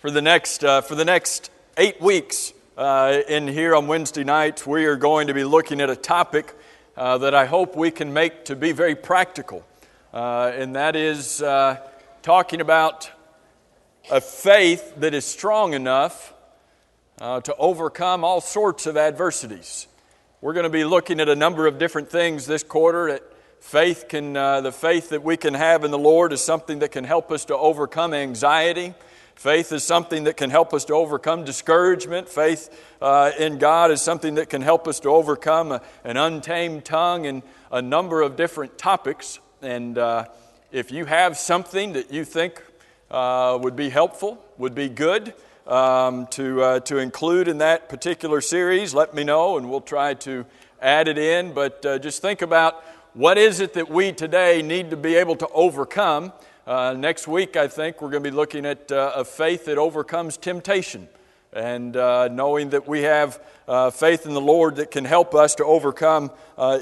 For the next 8 weeks in here on Wednesday nights, we are going to be looking at a topic that I hope we can make to be very practical. And that is talking about a faith that is strong enough to overcome all sorts of adversities. We're going to be looking at a number of different things this quarter. The faith that we can have in the Lord is something that can help us to overcome anxiety. Faith is something that can help us to overcome discouragement. Faith in God is something that can help us to overcome an untamed tongue and a number of different topics. And if you have something that you think would be helpful, would be good to include in that particular series, let me know and we'll try to add it in. But just think about what is it that we today need to be able to overcome. Next week, I think, we're going to be looking at a faith that overcomes temptation and knowing that we have faith in the Lord that can help us to overcome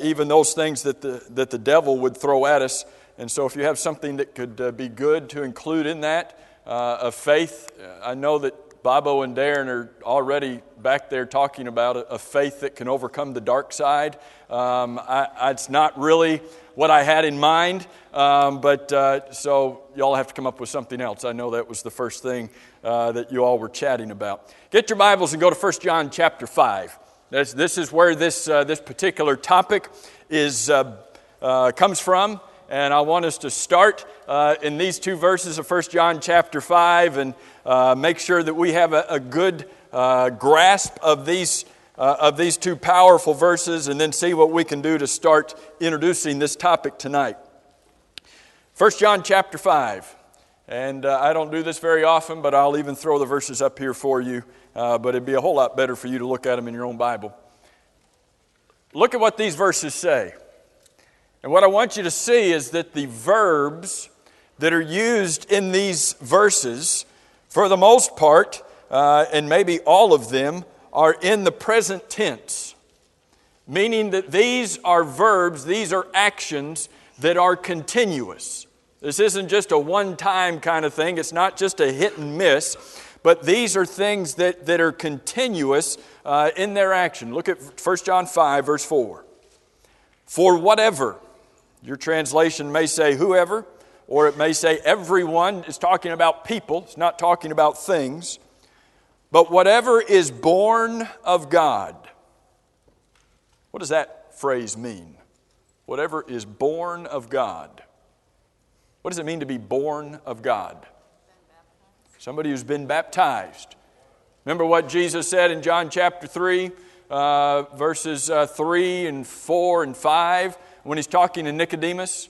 even those things that the devil would throw at us. And so if you have something that could be good to include in that, a faith, I know that Bobo and Darren are already back there talking about a faith that can overcome the dark side. It's not really what I had in mind, so y'all have to come up with something else. I know that was the first thing that you all were chatting about. Get your Bibles and go to 1 John chapter 5. This is where this particular topic comes from, and I want us to start in these two verses of 1 John chapter 5 and make sure that we have a good grasp of these two powerful verses, and then see what we can do to start introducing this topic tonight. 1 John chapter 5. And I don't do this very often, but I'll even throw the verses up here for you. But it'd be a whole lot better for you to look at them in your own Bible. Look at what these verses say. And what I want you to see is that the verbs that are used in these verses, for the most part, and maybe all of them, are in the present tense, meaning that these are verbs, these are actions that are continuous. This isn't just a one-time kind of thing. It's not just a hit and miss, but these are things that are continuous in their action. Look at 1 John 5, verse 4. For whatever, your translation may say whoever, or it may say everyone. It's talking about people. It's not talking about things. But whatever is born of God. What does that phrase mean? Whatever is born of God. What does it mean to be born of God? Somebody who's been baptized. Remember what Jesus said in John chapter 3, verses 3 and 4 and 5, when he's talking to Nicodemus?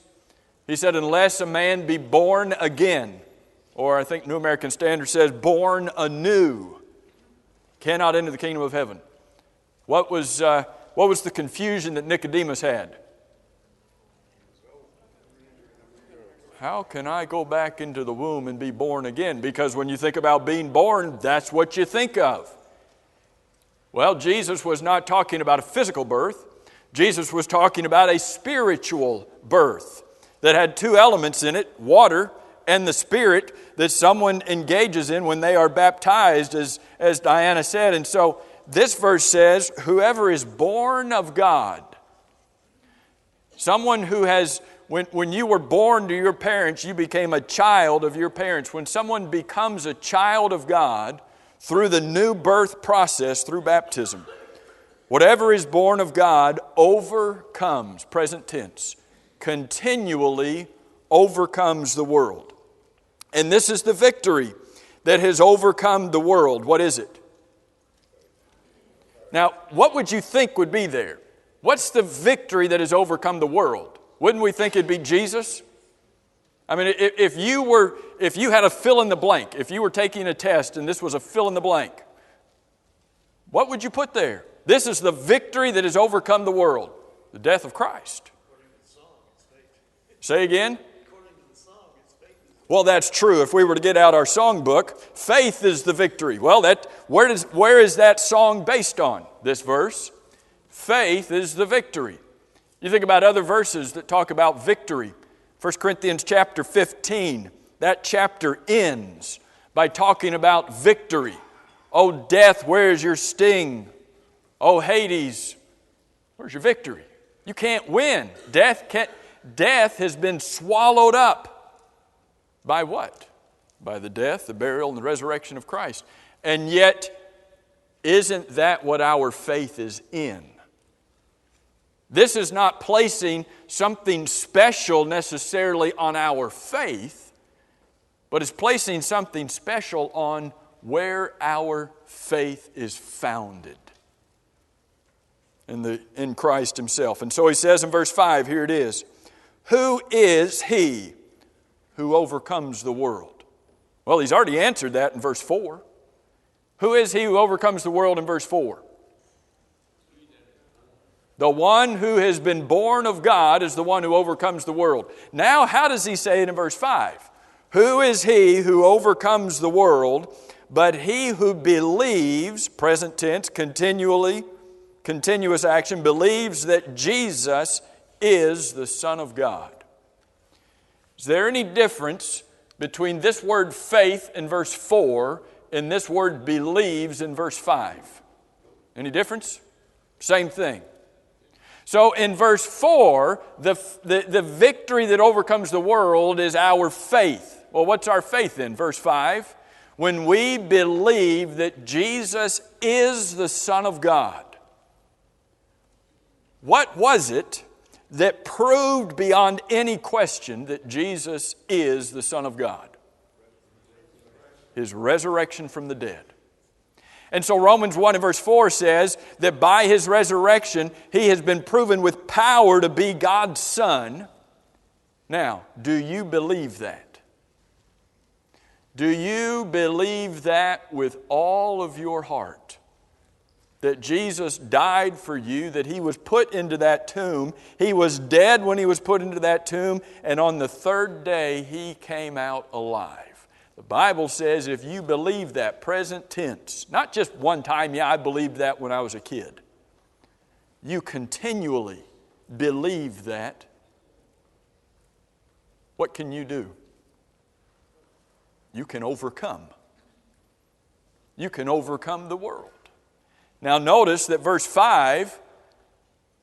He said, unless a man be born again, or I think New American Standard says, born anew, cannot enter the kingdom of heaven. What was the confusion that Nicodemus had? How can I go back into the womb and be born again? Because when you think about being born, that's what you think of. Well, Jesus was not talking about a physical birth. Jesus was talking about a spiritual birth that had two elements in it, water and the Spirit, that someone engages in when they are baptized, as Diana said. And so this verse says, whoever is born of God. Someone who has, when you were born to your parents, you became a child of your parents. When someone becomes a child of God through the new birth process, through baptism, whatever is born of God overcomes, present tense, continually overcomes the world. And this is the victory that has overcome the world. What is it? Now, what would you think would be there? What's the victory that has overcome the world? Wouldn't we think it'd be Jesus? I mean, if you had a fill in the blank, if you were taking a test and this was a fill in the blank, what would you put there? This is the victory that has overcome the world. The death of Christ. Say again? Well, that's true. If we were to get out our songbook, faith is the victory. Well, where is that song based on? This verse. Faith is the victory. You think about other verses that talk about victory. 1 Corinthians chapter 15, that chapter ends by talking about victory. Oh, death, where is your sting? Oh, Hades, where's your victory? You can't win. Death has been swallowed up by what? By the death, the burial, and the resurrection of Christ. And yet, isn't that what our faith is in? This is not placing something special necessarily on our faith, but it's placing something special on where our faith is founded in Christ Himself. And so he says in verse 5, here it is, who is He who overcomes the world? Well, he's already answered that in verse 4. Who is He who overcomes the world in verse 4? The one who has been born of God is the one who overcomes the world. Now, how does he say it in verse 5? Who is he who overcomes the world, but he who believes, present tense, continuous action, believes that Jesus is the Son of God. Is there any difference between this word faith in verse 4 and this word believes in verse 5? Any difference? Same thing. So in verse 4, the victory that overcomes the world is our faith. Well, what's our faith in? Verse 5, when we believe that Jesus is the Son of God. What was it that proved beyond any question that Jesus is the Son of God? His resurrection from the dead. And so Romans 1 and verse 4 says that by His resurrection, He has been proven with power to be God's Son. Now, do you believe that? Do you believe that with all of your heart? That Jesus died for you, that He was put into that tomb. He was dead when He was put into that tomb, and on the third day He came out alive. The Bible says if you believe that, present tense, not just one time, I believed that when I was a kid. You continually believe that. What can you do? You can overcome. You can overcome the world. Now notice that verse 5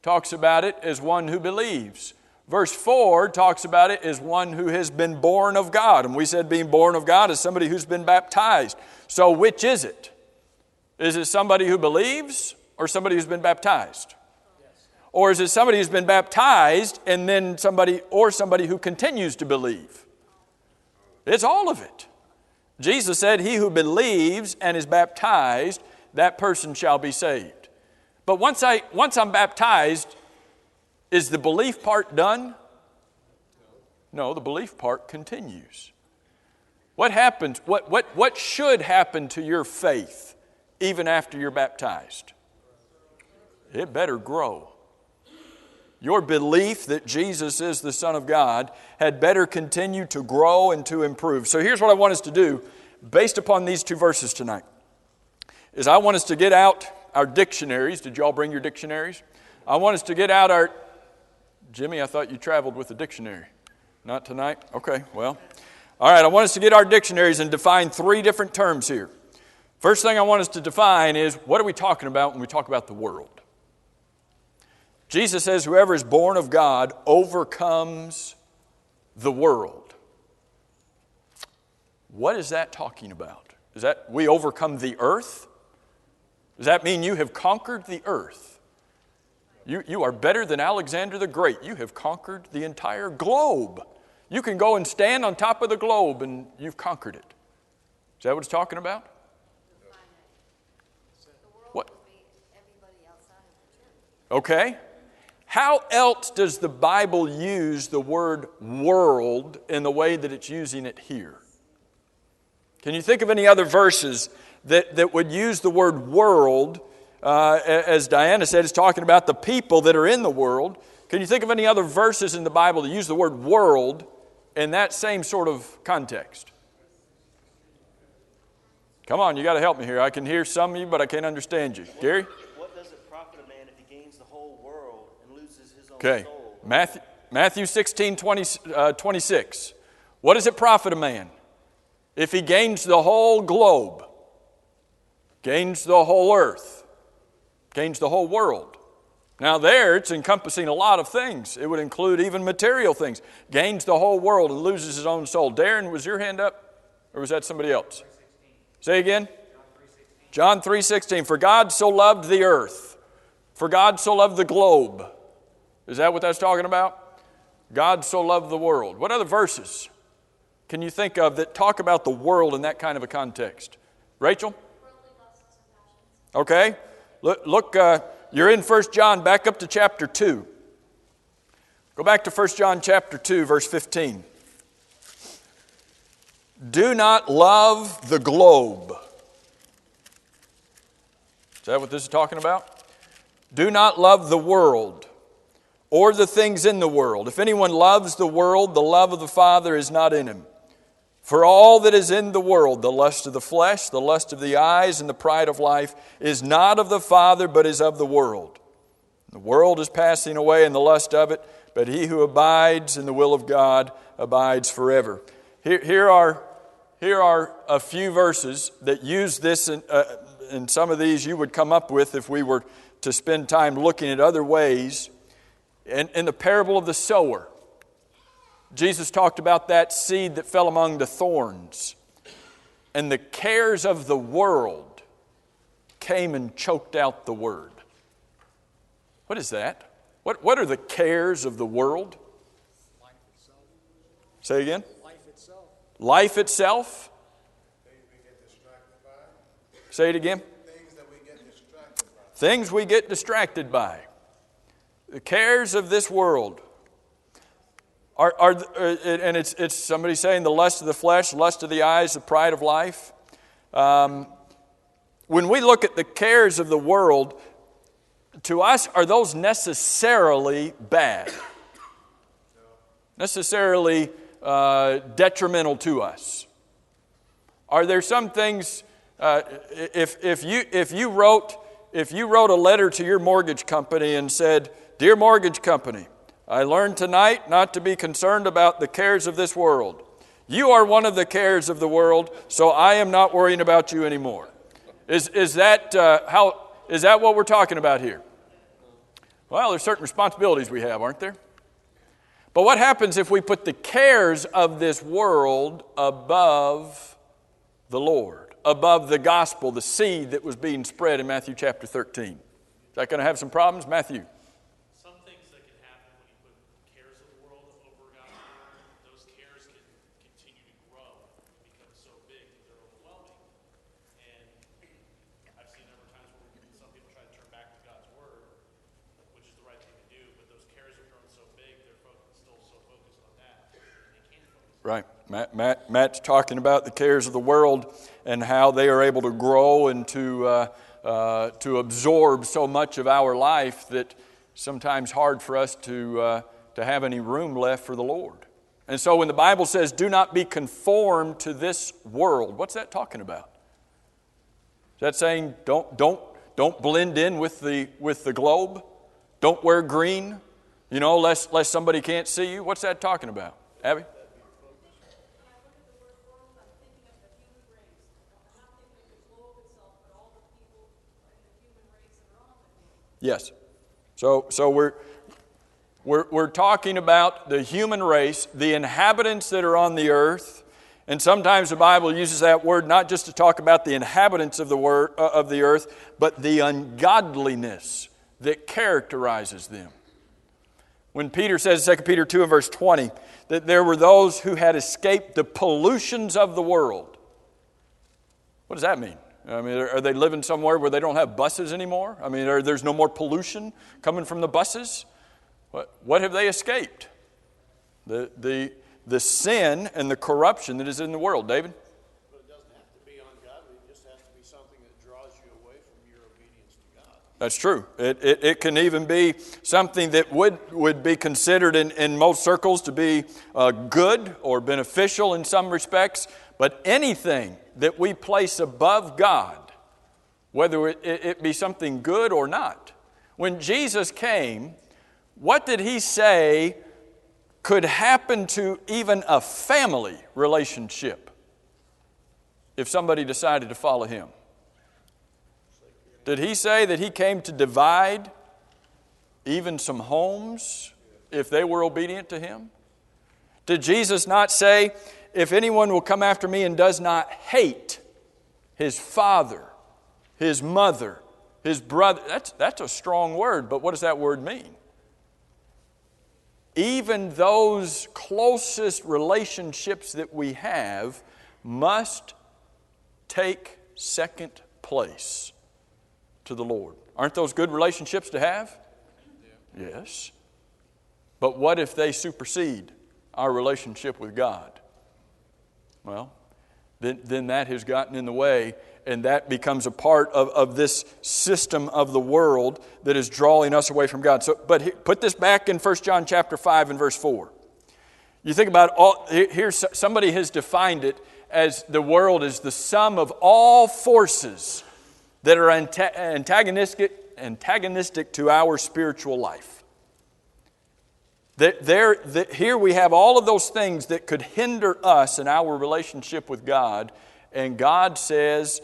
talks about it as one who believes. Verse 4 talks about it as one who has been born of God. And we said being born of God is somebody who's been baptized. So which is it? Is it somebody who believes or somebody who's been baptized? Or is it somebody who's been baptized and then somebody who continues to believe? It's all of it. Jesus said, he who believes and is baptized, that person shall be saved. But once I'm baptized, is the belief part done? No, the belief part continues. What happens? What should happen to your faith even after you're baptized? It better grow. Your belief that Jesus is the Son of God had better continue to grow and to improve. So here's what I want us to do based upon these two verses tonight. Is I want us to get out our dictionaries. Did you all bring your dictionaries? I want us to get out our... Jimmy, I thought you traveled with a dictionary. Not tonight? Okay, well. All right, I want us to get our dictionaries and define three different terms here. First thing I want us to define is, what are we talking about when we talk about the world? Jesus says, whoever is born of God overcomes the world. What is that talking about? Is that we overcome the earth? Does that mean you have conquered the earth? You are better than Alexander the Great. You have conquered the entire globe. You can go and stand on top of the globe and you've conquered it. Is that what it's talking about? What? Okay. How else does the Bible use the word world in the way that it's using it here? Can you think of any other verses that would use the word world? As Diana said, it's talking about the people that are in the world. Can you think of any other verses in the Bible that use the word world in that same sort of context? Come on, you got to help me here. I can hear some of you, but I can't understand you. Gary? What does it profit a man if he gains the whole world and loses his own soul? Matthew 16, 26. What does it profit a man if he gains the whole globe, gains the whole earth, gains the whole world. Now there, it's encompassing a lot of things. It would include even material things. Gains the whole world and loses his own soul. Darren, was your hand up? Or was that somebody else? Say again? John 3:16. For God so loved the earth. For God so loved the globe. Is that what that's talking about? God so loved the world. What other verses can you think of that talk about the world in that kind of a context? Rachel? Okay. Look, you're in 1 John, back up to chapter 2. Go back to 1 John chapter 2, verse 15. Do not love the globe. Is that what this is talking about? Do not love the world or the things in the world. If anyone loves the world, the love of the Father is not in him. For all that is in the world, the lust of the flesh, the lust of the eyes, and the pride of life, is not of the Father, but is of the world. The world is passing away and the lust of it, but he who abides in the will of God abides forever. Here are a few verses that use this, and some of these you would come up with if we were to spend time looking at other ways. In the parable of the sower, Jesus talked about that seed that fell among the thorns. And the cares of the world came and choked out the word. What is that? What are the cares of the world? Life itself. Say again? Life itself. Life itself? Things we get distracted by. Say it again? Things that we get distracted by. Things we get distracted by. The cares of this world. And it's somebody saying the lust of the flesh, lust of the eyes, the pride of life. When we look at the cares of the world, to us, are those necessarily bad? Necessarily detrimental to us? Are there some things, if you wrote a letter to your mortgage company and said, "Dear mortgage company, I learned tonight not to be concerned about the cares of this world. You are one of the cares of the world, so I am not worrying about you anymore." Is that what we're talking about here? Well, there's certain responsibilities we have, aren't there? But what happens if we put the cares of this world above the Lord, above the gospel, the seed that was being spread in Matthew chapter 13? Is that going to have some problems? Matthew? Right. Matt's talking about the cares of the world and how they are able to grow and to absorb so much of our life that sometimes hard for us to have any room left for the Lord. And so when the Bible says, "Do not be conformed to this world," what's that talking about? Is that saying don't blend in with the globe? Don't wear green, lest somebody can't see you? What's that talking about? Abby? Yes. So we're talking about the human race, the inhabitants that are on the earth, and sometimes the Bible uses that word not just to talk about the inhabitants of the earth, but the ungodliness that characterizes them. When Peter says in 2 Peter 2 and verse 20 that there were those who had escaped the pollutions of the world. What does that mean? I mean, are they living somewhere where they don't have buses anymore? I mean, there's no more pollution coming from the buses? What have they escaped? The sin and the corruption that is in the world. David? But it doesn't have to be ungodly. It just has to be something that draws you away from your obedience to God. That's true. It can even be something that would be considered in most circles to be good or beneficial in some respects. But anything that we place above God, whether it be something good or not. When Jesus came, what did he say could happen to even a family relationship? if somebody decided to follow him? Did he say that he came to divide even some homes if they were obedient to him? Did Jesus not say, if anyone will come after me and does not hate his father, his mother, his brother? That's a strong word, but what does that word mean? Even those closest relationships that we have must take second place to the Lord. Aren't those good relationships to have? Yeah. Yes. But what if they supersede our relationship with God? Well, then that has gotten in the way, and that becomes a part of this system of the world that is drawing us away from God. But put this back in 1 John chapter 5 and verse 4. You think about here somebody has defined it as the world is the sum of all forces that are antagonistic to our spiritual life. Here we have all of those things that could hinder us in our relationship with God, and God says,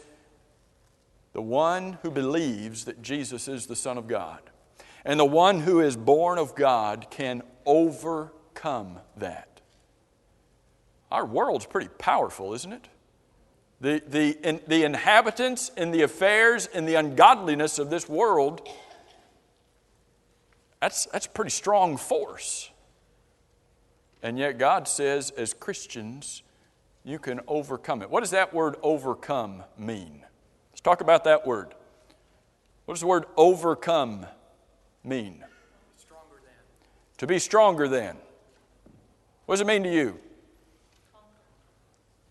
the one who believes that Jesus is the Son of God and the one who is born of God can overcome that. Our world's pretty powerful, isn't it? The inhabitants and the affairs and the ungodliness of this world, that's a pretty strong force. And yet God says, as Christians, you can overcome it. What does that word overcome mean? Let's talk about that word. What does the word overcome mean? Stronger than. To be stronger than. What does it mean to you? Conquer.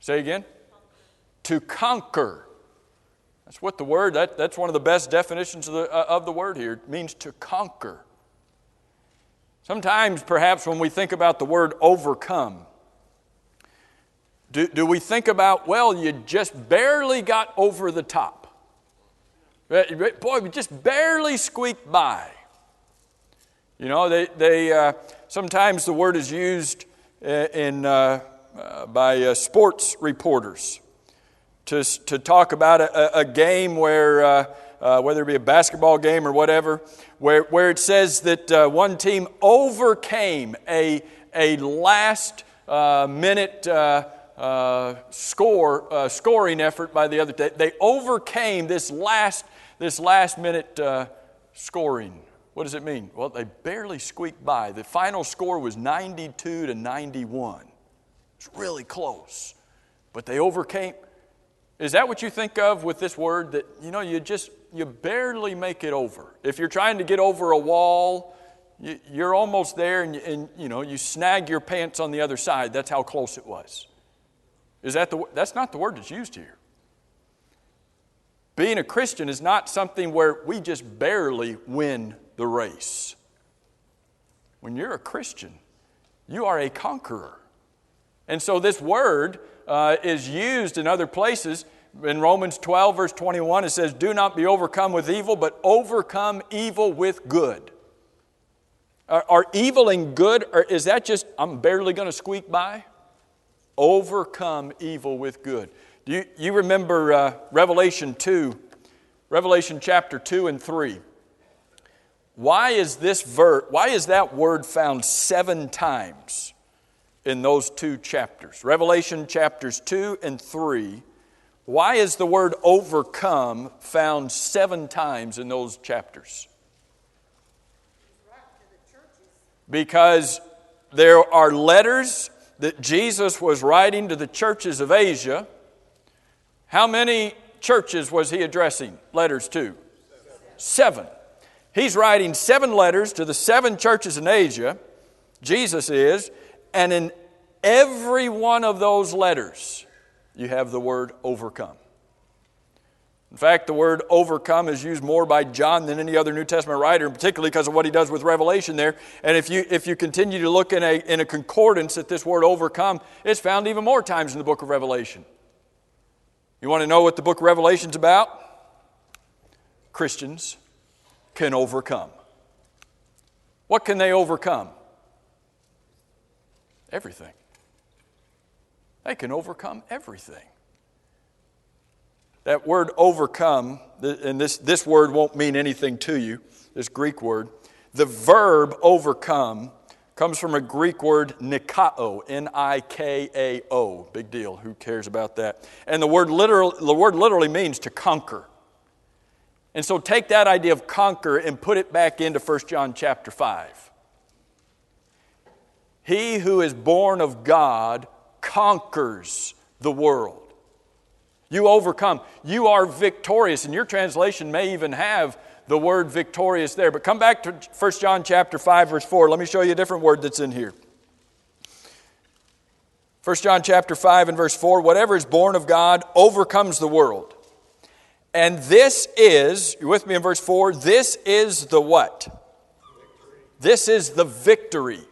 Say again? Conquer. To conquer. That's what the word, that's one of the best definitions of the word here. It means to conquer. Sometimes, perhaps, when we think about the word overcome, do we think about, well, you just barely got over the top. Boy, we just barely squeaked by. You know, sometimes the word is used by sports reporters to talk about a game where, whether it be a basketball game or whatever, where it says that one team overcame a last minute scoring effort by the other. They overcame this last minute scoring. What does it mean? Well, they barely squeaked by. The final score was 92-91. It's really close, but they overcame. Is that what you think of with this word? That you barely make it over. If you're trying to get over a wall, you're almost there, and you snag your pants on the other side. That's how close it was. That's not the word that's used here. Being a Christian is not something where we just barely win the race. When you're a Christian, you are a conqueror. And so this word is used in other places. In Romans 12, verse 21, it says, do not be overcome with evil, but overcome evil with good. Are evil and good, or is that just, I'm barely going to squeak by? Overcome evil with good. Do you remember Revelation chapter 2 and 3? Why is that word found 7 times in those 2 chapters? Revelation chapters 2 and 3. Why is the word overcome found 7 times in those chapters? Because there are letters that Jesus was writing to the churches of Asia. How many churches was he addressing letters to? 7. He's writing 7 letters to the 7 churches in Asia, Jesus is, and in every one of those letters, you have the word overcome. In fact, the word overcome is used more by John than any other New Testament writer, particularly because of what he does with Revelation there. And if you continue to look in a concordance at this word overcome, it's found even more times in the book of Revelation. You want to know what the book of Revelation is about? Christians can overcome. What can they overcome? Everything. They can overcome everything. That word overcome, and this word won't mean anything to you, this Greek word. The verb overcome comes from a Greek word nikao, Nikao. Big deal. Who cares about that? And the word literally means to conquer. And so take that idea of conquer and put it back into 1 John chapter 5. He who is born of God conquers the world. You overcome. You are victorious. And your translation may even have the word victorious there. But come back to 1 John chapter 5, verse 4. Let me show you a different word that's in here. 1 John chapter 5 and verse 4. Whatever is born of God overcomes the world. And this is, you're with me in verse 4, this is the what? Victory. This is the victory.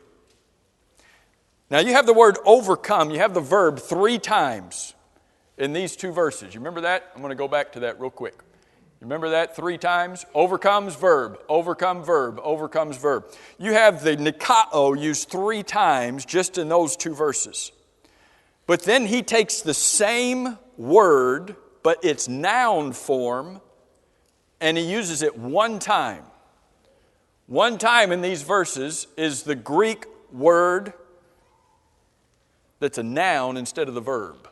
Now you have the word overcome, you have the verb 3 times in these 2 verses. You remember that? I'm going to go back to that real quick. You remember that 3 times? Overcomes verb, overcome verb, overcomes verb. You have the nikao used 3 times just in those 2 verses. But then he takes the same word, but it's noun form, and he uses it 1 time. 1 time in these verses is the Greek word that's a noun instead of the verb.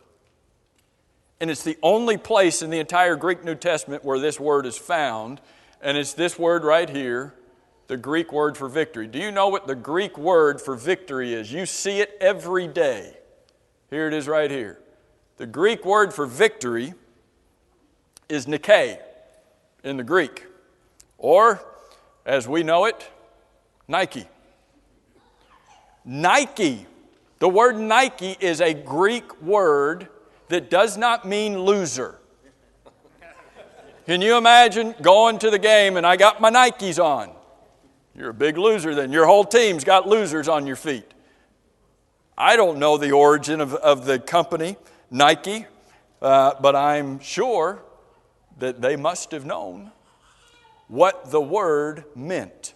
And it's the only place in the entire Greek New Testament where this word is found, and it's this word right here, the Greek word for victory. Do you know what the Greek word for victory is? You see it every day. Here it is right here. The Greek word for victory is Nike in the Greek, or as we know it, Nike. Nike. The word Nike is a Greek word that does not mean loser. Can you imagine going to the game and I got my Nikes on? You're a big loser then. Your whole team's got losers on your feet. I don't know the origin of the company, Nike, but I'm sure that they must have known what the word meant.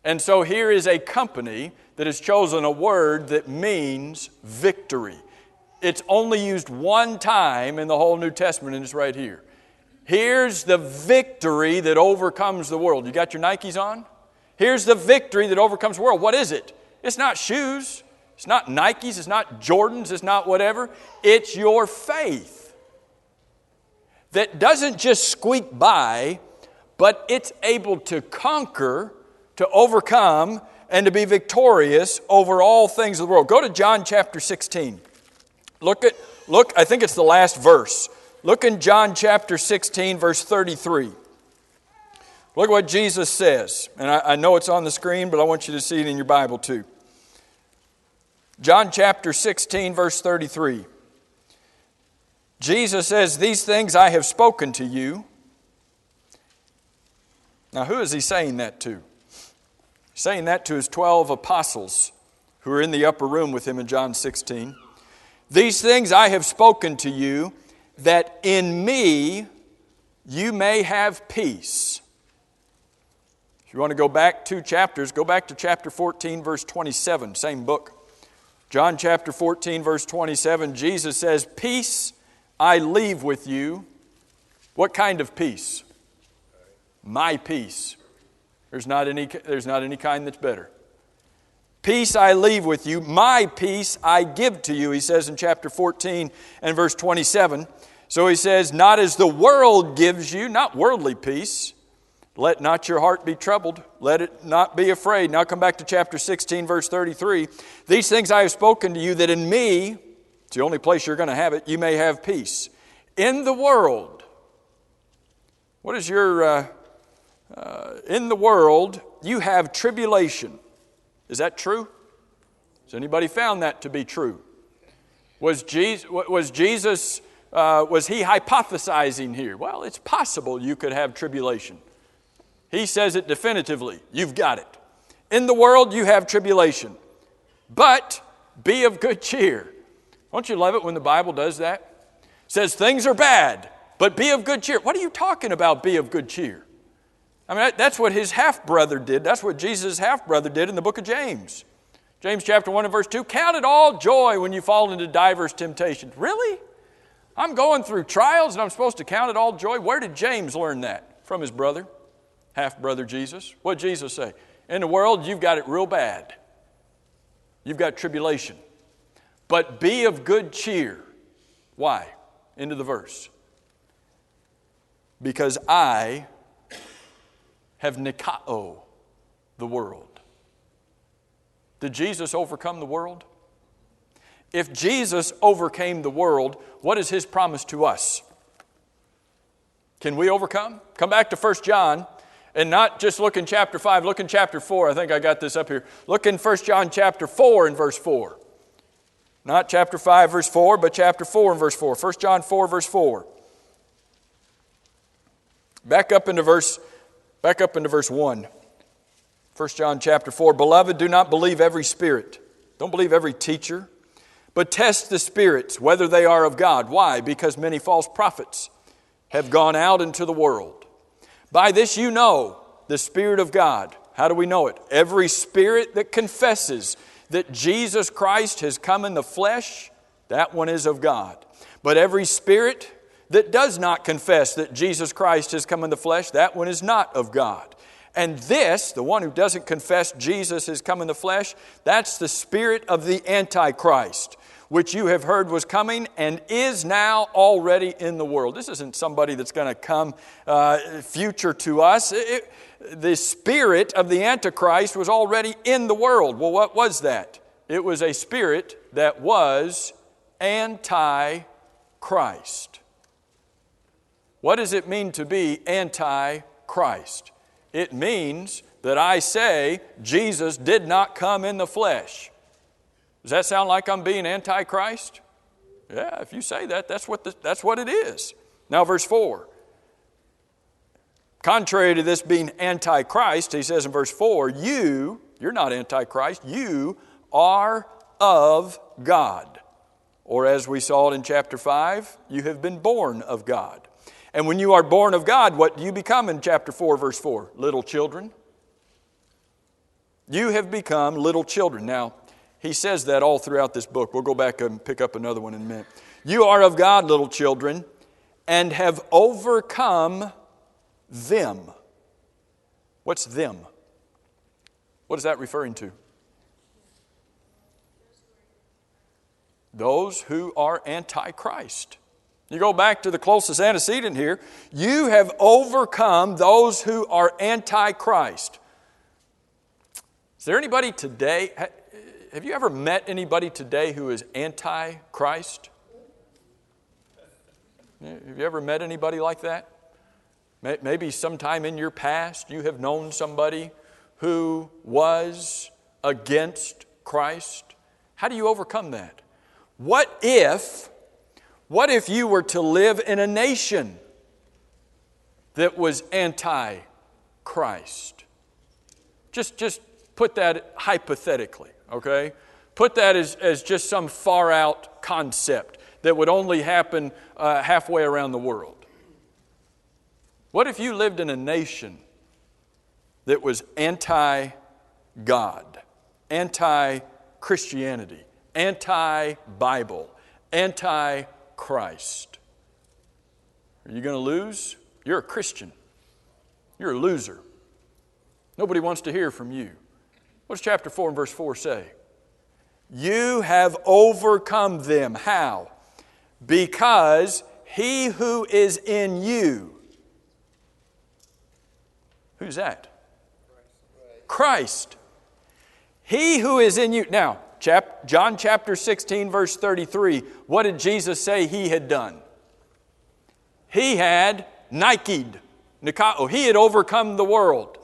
And so here is a company that has chosen a word that means victory. It's only used 1 time in the whole New Testament, and it's right here. Here's the victory that overcomes the world. You got your Nikes on? Here's the victory that overcomes the world. What is it? It's not shoes. It's not Nikes. It's not Jordans. It's not whatever. It's your faith that doesn't just squeak by, but it's able to conquer, to overcome, and to be victorious over all things of the world. Go to John chapter 16. Look, I think it's the last verse. Look in John chapter 16, verse 33. Look what Jesus says. And I know it's on the screen, but I want you to see it in your Bible too. John chapter 16, verse 33. Jesus says, "These things I have spoken to you." Now, who is he saying that to? He's saying that to his 12 apostles who are in the upper room with him in John 16. "These things I have spoken to you, that in me you may have peace." If you want to go back 2 chapters, go back to chapter 14, verse 27, same book. John chapter 14, verse 27, Jesus says, "Peace I leave with you." What kind of peace? My peace. There's not any kind that's better. "Peace I leave with you, my peace I give to you," he says in chapter 14 and verse 27. So he says, "Not as the world gives you," not worldly peace. "Let not your heart be troubled. Let it not be afraid." Now come back to chapter 16, verse 33. "These things I have spoken to you, that in me," it's the only place you're going to have it, "you may have peace. In the world," what is your, in the world, you have tribulation. Is that true? Has anybody found that to be true? Was he hypothesizing here? Well, it's possible you could have tribulation. He says it definitively. You've got it. In the world you have tribulation, but be of good cheer. Don't you love it when the Bible does that? It says things are bad, but be of good cheer. What are you talking about, be of good cheer? I mean, that's what his half-brother did. That's what Jesus' half-brother did in the book of James. James chapter 1 and verse 2, "Count it all joy when you fall into diverse temptations." Really? I'm going through trials and I'm supposed to count it all joy. Where did James learn that? From his brother, half-brother Jesus. What did Jesus say? In the world, you've got it real bad. You've got tribulation. But be of good cheer. Why? Into the verse. Because I have nikao the world. Did Jesus overcome the world? If Jesus overcame the world, what is His promise to us? Can we overcome? Come back to 1 John and not just look in chapter 5, look in chapter 4. I think I got this up here. Look in 1 John chapter 4 and verse 4. Not chapter 5 verse 4, but chapter 4 and verse 4. 1 John 4 verse 4. Back up into verse 1. 1 John chapter 4. Beloved, do not believe every spirit. Don't believe every teacher. But test the spirits, whether they are of God. Why? Because many false prophets have gone out into the world. By this you know the Spirit of God. How do we know it? Every spirit that confesses that Jesus Christ has come in the flesh, that one is of God. But every spirit that does not confess that Jesus Christ has come in the flesh, that one is not of God. And this, the one who doesn't confess Jesus has come in the flesh, that's the spirit of the Antichrist, which you have heard was coming and is now already in the world. This isn't somebody that's going to come future to us. The spirit of the Antichrist was already in the world. Well, what was that? It was a spirit that was anti-Christ. What does it mean to be anti-Christ? It means that I say Jesus did not come in the flesh. Does that sound like I'm being anti-Christ? Yeah, if you say that, that's what it is. Now verse 4. Contrary to this being anti-Christ, he says in verse 4, you're not anti-Christ, you are of God. Or as we saw it in chapter 5, you have been born of God. And when you are born of God, what do you become in chapter 4, verse 4? Little children. You have become little children. Now, he says that all throughout this book. We'll go back and pick up another one in a minute. You are of God, little children, and have overcome them. What's them? What is that referring to? Those who are anti-Christ. You go back to the closest antecedent here. You have overcome those who are anti-Christ. Is there anybody today, have you ever met anybody today who is anti-Christ? Have you ever met anybody like that? Maybe sometime in your past you have known somebody who was against Christ. How do you overcome that? What if you were to live in a nation that was anti-Christ? Just put that hypothetically, okay? Put that as just some far-out concept that would only happen halfway around the world. What if you lived in a nation that was anti-God, anti-Christianity, anti-Bible, anti-Christ? Are you going to lose? You're a Christian. You're a loser. Nobody wants to hear from you. What does chapter 4 and verse 4 say? You have overcome them. How? Because he who is in you. Who's that? Christ. He who is in you. Now, John chapter 16 verse 33. What did Jesus say he had done? He had Nikao. He had overcome the world.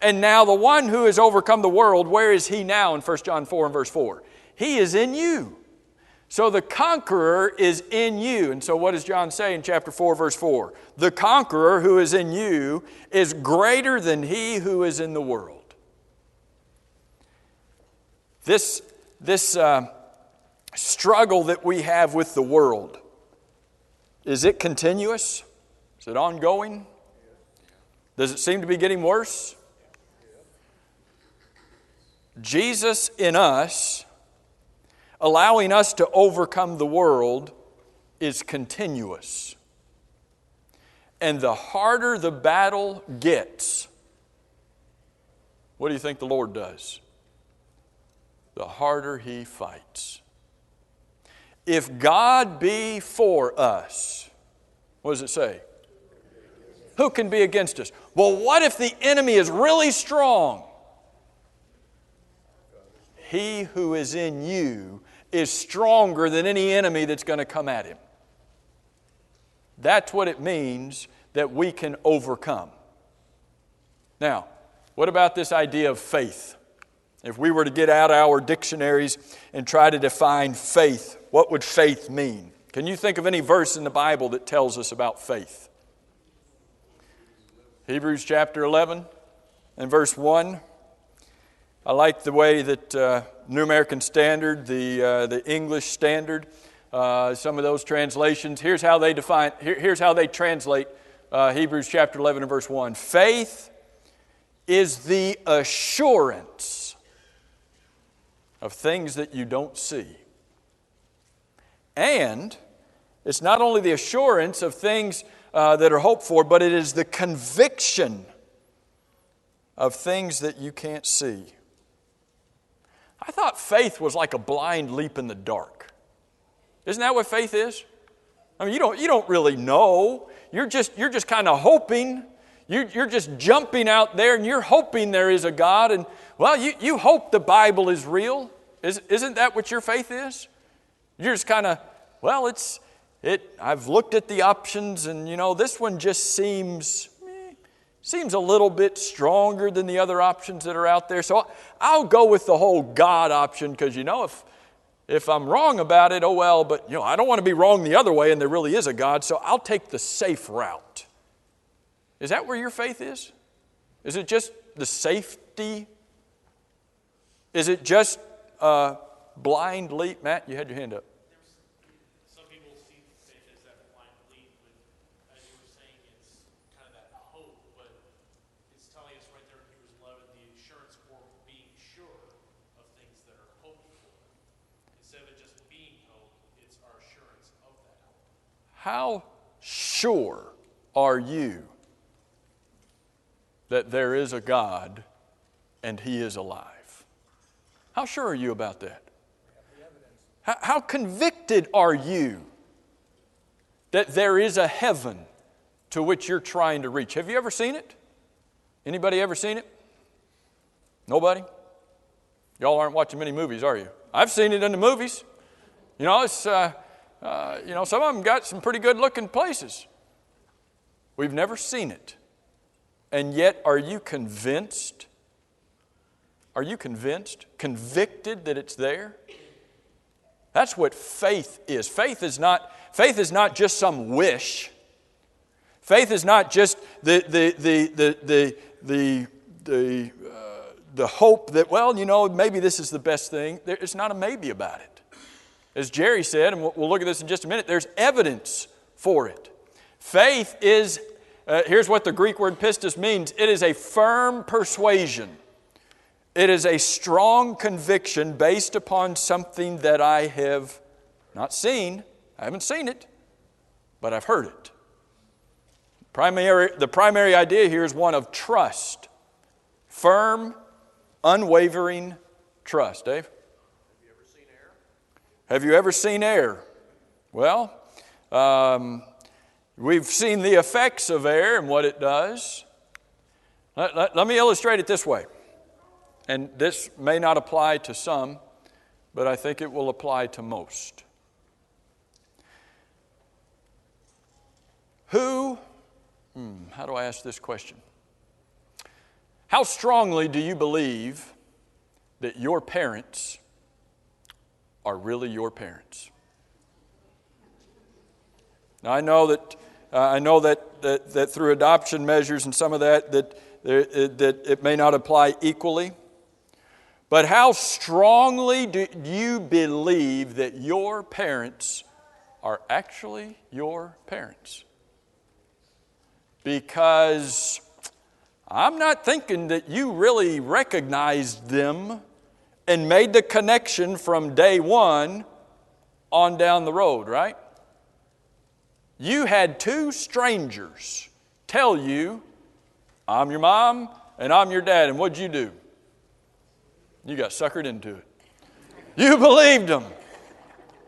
And now the one who has overcome the world, where is he now in 1 John 4 and verse 4? He is in you. So the conqueror is in you. And so what does John say in chapter 4 verse 4? The conqueror who is in you is greater than he who is in the world. This struggle that we have with the world, is it continuous? Is it ongoing? Does it seem to be getting worse? Jesus in us, allowing us to overcome the world, is continuous. And the harder the battle gets, what do you think the Lord does? The harder He fights. If God be for us, what does it say? Who can be against us? Well, what if the enemy is really strong? He who is in you is stronger than any enemy that's going to come at him. That's what it means that we can overcome. Now, what about this idea of faith? If we were to get out our dictionaries and try to define faith, what would faith mean? Can you think of any verse in the Bible that tells us about faith? Hebrews chapter 11 and verse 1. I like the way that New American Standard, the English Standard, some of those translations. Here's how they define. Here's how they translate Hebrews chapter 11 and verse 1. Faith is the assurance of things that you don't see. And it's not only the assurance of things that are hoped for, but it is the conviction of things that you can't see. I thought faith was like a blind leap in the dark. Isn't that what faith is? I mean, you don't really know. You're just kind of hoping. You're just jumping out there and you're hoping there is a God. And, well, you hope the Bible is real. Isn't that what your faith is? You're just kind of, well, I've looked at the options and, this one just seems a little bit stronger than the other options that are out there. So I'll go with the whole God option because, if I'm wrong about it, oh well, but, I don't want to be wrong the other way and there really is a God, so I'll take the safe route. Is that where your faith is? Is it just the safety? Is it just a blind leap? Matt, you had your hand up. Some people see faith as that blind leap, but as you were saying, it's kind of that hope, but it's telling us right there in Hebrews 11, the assurance for being sure of things that are hoped for. Instead of it just being hope, it's our assurance of that hope. How sure are you that there is a God and He is alive? How sure are you about that? How convicted are you that there is a heaven to which you're trying to reach? Have you ever seen it? Anybody ever seen it? Nobody? Y'all aren't watching many movies, are you? I've seen it in the movies. It's some of them got some pretty good looking places. We've never seen it. And yet, are you convinced? Are you convinced? Convicted that it's there? That's what faith is. Faith is not just some wish. Faith is not just the hope that, maybe this is the best thing. It's not a maybe about it. As Jerry said, and we'll look at this in just a minute, there's evidence for it. Faith is, here's what the Greek word pistis means. It is a firm persuasion. It is a strong conviction based upon something that I have not seen. I haven't seen it, but I've heard it. The primary idea here is one of trust. Firm, unwavering trust. Dave? Have you ever seen air? Well, we've seen the effects of air and what it does. Let me illustrate it this way. And this may not apply to some, but I think it will apply to most. How do I ask this question? How strongly do you believe that your parents are really your parents? Now, I know that through adoption measures and some of that it may not apply equally. But how strongly do you believe that your parents are actually your parents? Because I'm not thinking that you really recognized them and made the connection from day one on down the road, right? you had two strangers tell you, I'm your mom and I'm your dad, and what'd you do? You got suckered into it. You believed them.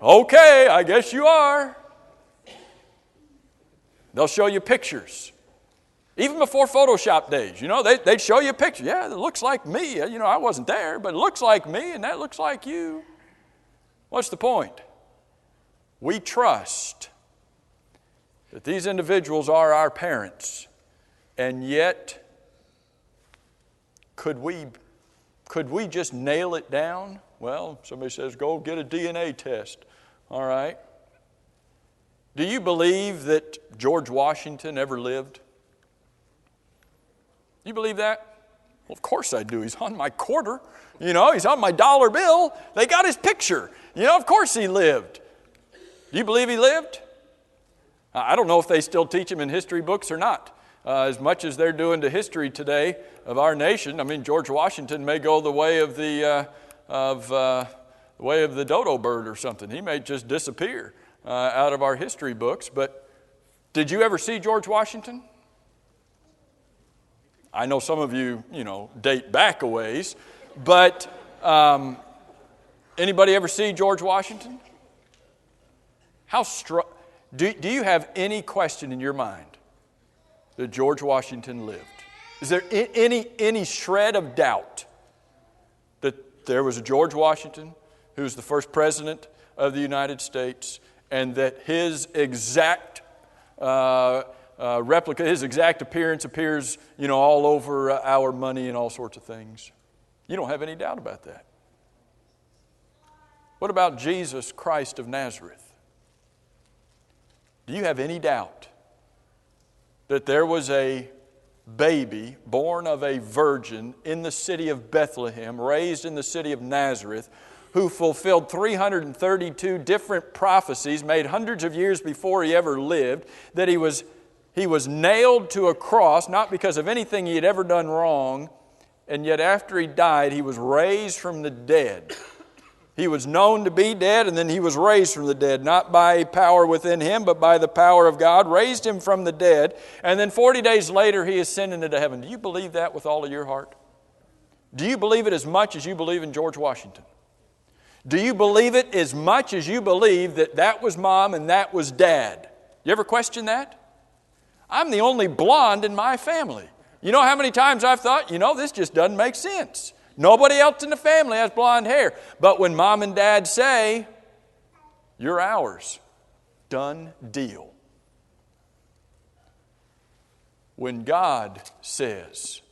Okay, I guess you are. They'll show you pictures. Even before Photoshop days, they'd show you a picture. Yeah, it looks like me. I wasn't there, but it looks like me, and that looks like you. What's the point? We trust that these individuals are our parents, and yet, could we just nail it down? Well, somebody says, go get a DNA test. All right. Do you believe that George Washington ever lived? You believe that? Well, of course I do. He's on my quarter. He's on my dollar bill. They got his picture. Of course he lived. Do you believe he lived? I don't know if they still teach him in history books or not. As much as they're doing to history today of our nation, George Washington may go the way of the dodo bird or something. He may just disappear out of our history books. But did you ever see George Washington? I know some of you, date back a ways, but anybody ever see George Washington? Do you have any question in your mind that George Washington lived? Is there any shred of doubt that there was a George Washington who was the first president of the United States, and that his exact replica, his exact appearance appears, all over our money and all sorts of things? You don't have any doubt about that. What about Jesus Christ of Nazareth? Do you have any doubt that there was a baby born of a virgin in the city of Bethlehem, raised in the city of Nazareth, who fulfilled 332 different prophecies made hundreds of years before he ever lived, that he was nailed to a cross, not because of anything he had ever done wrong, and yet after he died, he was raised from the dead. He was known to be dead, and then he was raised from the dead, not by power within him, but by the power of God, raised him from the dead, and then 40 days later he ascended into heaven. Do you believe that with all of your heart? Do you believe it as much as you believe in George Washington? Do you believe it as much as you believe that was mom and that was dad? You ever question that? I'm the only blonde in my family. You know how many times I've thought, this just doesn't make sense. Nobody else in the family has blonde hair. But when mom and dad say, you're ours, done deal. When God says,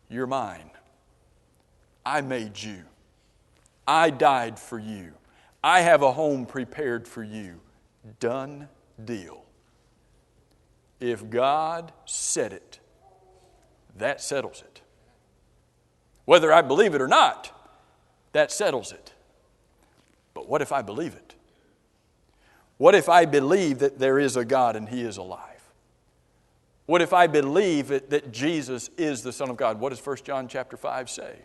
you're mine, I made you, I died for you, I have a home prepared for you, done deal. If God said it, that settles it. Whether I believe it or not, that settles it. But what if I believe it? What if I believe that there is a God and He is alive? What if I believe that Jesus is the Son of God? What does 1 John chapter 5 say?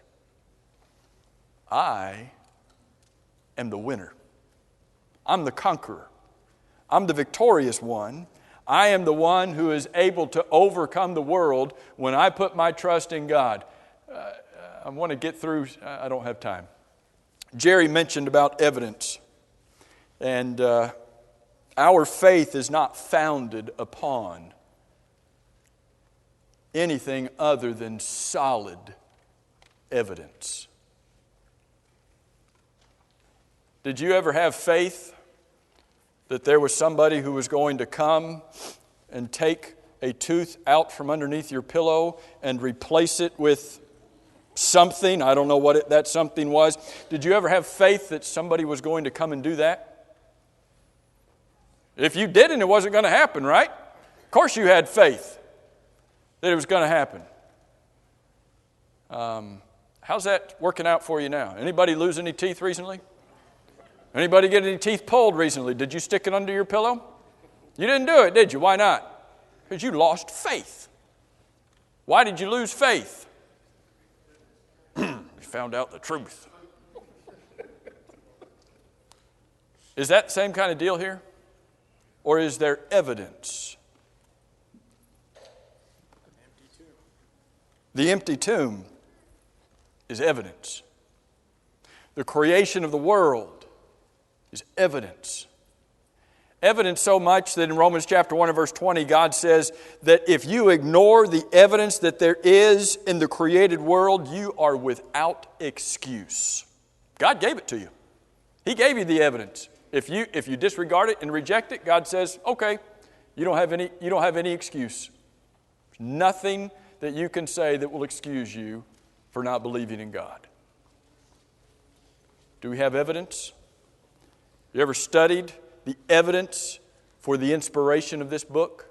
I am the winner. I'm the conqueror. I'm the victorious one. I am the one who is able to overcome the world when I put my trust in God. I want to get through, I don't have time. Jerry mentioned about evidence. And our faith is not founded upon anything other than solid evidence. Did you ever have faith that there was somebody who was going to come and take a tooth out from underneath your pillow and replace it with something? I don't know what that something was. Did you ever have faith that somebody was going to come and do that? If you didn't, it wasn't going to happen, right? Of course you had faith that it was going to happen. How's that working out for you now? Anybody lose any teeth recently? Anybody get any teeth pulled recently? Did you stick it under your pillow? You didn't do it, did you? Why not? Because you lost faith. Why did you lose faith? You found out the truth. Is that the same kind of deal here? or is there evidence? The empty tomb is evidence. The creation of the world is evidence. Evidence so much that in Romans chapter 1 and verse 20, God says that if you ignore the evidence that there is in the created world, you are without excuse. God gave it to you. He gave you the evidence. If you disregard it and reject it, God says, okay, you don't have any excuse. There's nothing that you can say that will excuse you for not believing in God. Do we have evidence? You ever studied the evidence for the inspiration of this book?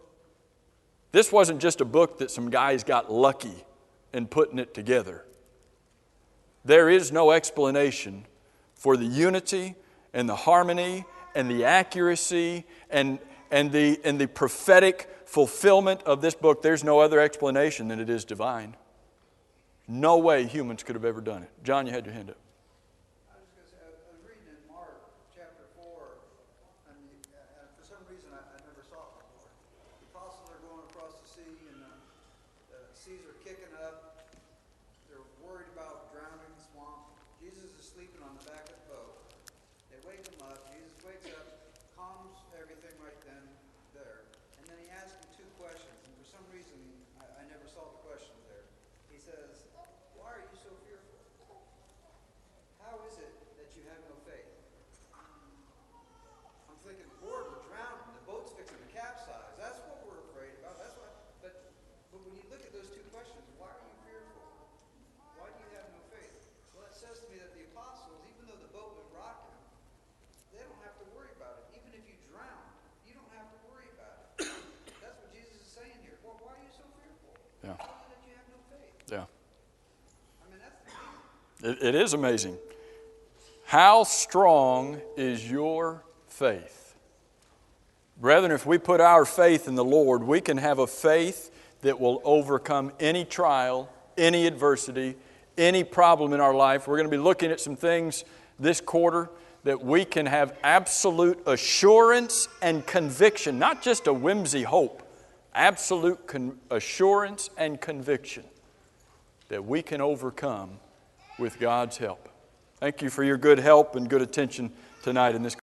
This wasn't just a book that some guys got lucky in putting it together. There is no explanation for the unity and the harmony and the accuracy and the prophetic fulfillment of this book. There's no other explanation than it is divine. No way humans could have ever done it. John, you had your hand up. I was reading in Mark chapter 4, and for some reason I never saw it before. The apostles are going across the sea, and the seas are kicking up. They're worried about drowning in the swamp. Jesus is sleeping on the back of the boat. They wake him up. Jesus wakes up, calms everything right then, there. And then he asks him two questions, and for some reason I never saw the questions there. He says, "Why are you so fearful? How is it that you have no faith?" I'm thinking, Lord, we're drowning. The boat's fixing to capsize. That's what we're afraid about. That's why. But when you look at those two questions, why are you fearful? Why do you have no faith? Well, it says to me that the apostles, even though the boat was rocking, they don't have to worry about it. Even if you drown, you don't have to worry about it. That's what Jesus is saying here. Well, why are you so fearful? Yeah. How is it that you have no faith? Yeah. I mean, that's amazing. It is amazing. How strong is your faith? Brethren, if we put our faith in the Lord, we can have a faith that will overcome any trial, any adversity, any problem in our life. We're going to be looking at some things this quarter that we can have absolute assurance and conviction, not just a whimsy hope, absolute assurance and conviction that we can overcome with God's help. Thank you for your good help and good attention tonight in this